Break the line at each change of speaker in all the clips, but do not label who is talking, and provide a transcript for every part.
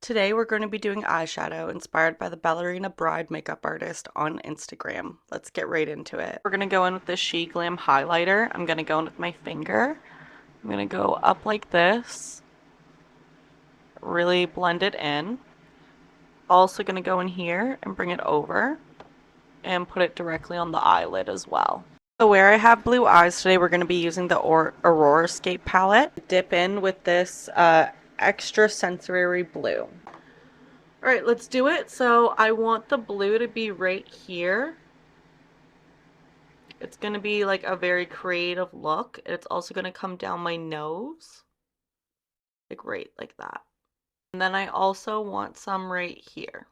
Today we're going to be doing eyeshadow inspired by the Ballerina Bride makeup artist on Instagram. Let's get right into it. We're going to go in with the She Glam highlighter. I'm going to go in with my finger. I'm going to go up like this. Really blend it in. Also going to go in here and bring it over and put it directly on the eyelid as well. So where I have blue eyes today, we're going to be using the Aurora Escape palette. Dip in with this extra sensory blue. All right, let's do it. So I want the blue to be right here. It's going to be like a very creative look. It's also going to come down my nose. Like right like that. And then I also want some right here.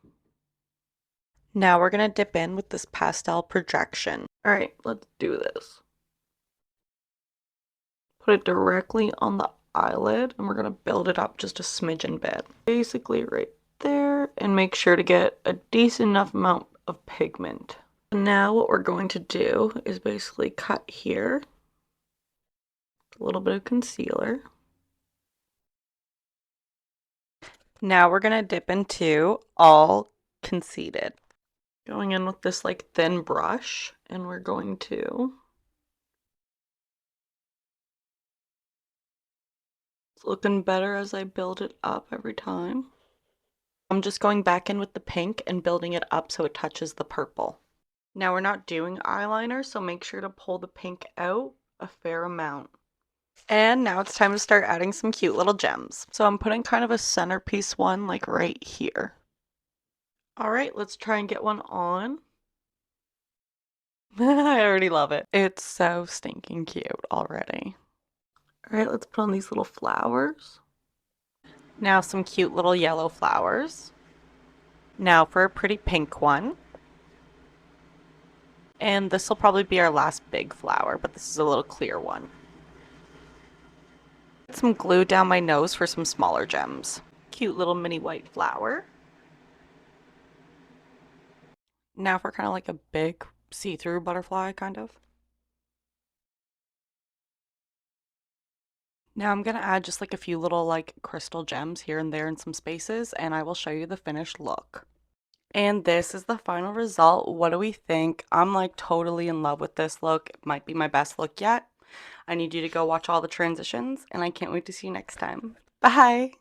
Now we're going to dip in with this pastel projection. All right, let's do this. Put it directly on the eyelid and we're going to build it up just a smidgen bit. Basically right there, and make sure to get a decent enough amount of pigment. Now what we're going to do is basically cut here, a little bit of concealer. Now we're going to dip into All Conceited. Going in with this like thin brush, and we're going to it's looking better as I build it up every time. I'm just going back in with the pink and building it up so it touches the purple. Now we're not doing eyeliner, so make sure to pull the pink out a fair amount. And now it's time to start adding some cute little gems. So I'm putting kind of a centerpiece one like right here. All right, let's try and get one on. I already love it. It's so stinking cute already. All right, let's put on these little flowers. Now some cute little yellow flowers. Now for a pretty pink one. And this will probably be our last big flower, but this is a little clear one. Put some glue down my nose for some smaller gems. Cute little mini white flower. Now for kind of like a big see-through butterfly, kind of. Now I'm going to add just like a few little like crystal gems here and there in some spaces, and I will show you the finished look. And this is the final result. What do we think? I'm like totally in love with this look. It might be my best look yet. I need you to go watch all the transitions, and I can't wait to see you next time. Bye!